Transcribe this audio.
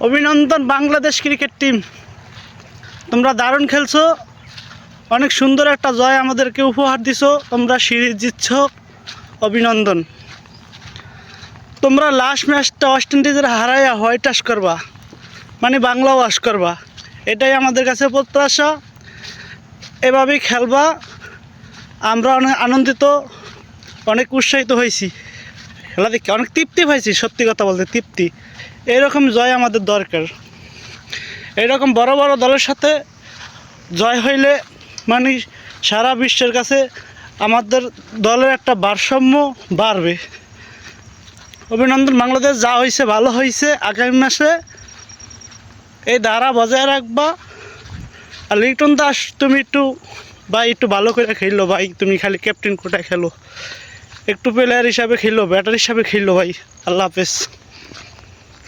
অভিনন্দন Bangladesh cricket team, তোমরা দারুণ খেলছো। অনেক সুন্দর একটা জয় আমাদেরকে উপহার দিছো। তোমরা সিরিজ জিতছ, অভিনন্দন। তোমরা লাস্ট ম্যাচটা ওয়েস্ট ইন্ডিজের হারাইয়া হোয়াইট ওয়াশ করবা, মানে বাংলা ওয়াশ করবা, এটাই আমাদের কাছে প্রত্যাশা। এভাবেই খেলবা। আমরা অনেক আনন্দিত, অনেক উৎসাহিত হয়েছি। খেলা দেখে অনেক তৃপ্তি পাইছি, সত্যি কথা বলতে তৃপ্তি। এইরকম জয় আমাদের দরকার। এইরকম বড় বড় দলের সাথে জয় হইলে মানে সারা বিশ্বের কাছে আমাদের দলের একটা ভারসাম্য বাড়বে। অভিনন্দন বাংলাদেশ, যা হয়েছে ভালো হয়েছে। আগামী মাসে এই ধারা বজায় রাখবা। আর লিটন দাস, তুমি একটু ভালো করে খেললো ভাই। তুমি খালি ক্যাপ্টেন কোটায় খেলো, একটু প্লেয়ার হিসাবে খেললো, ব্যাটার হিসাবে খেললো ভাই। আল্লাহ হাফেজ।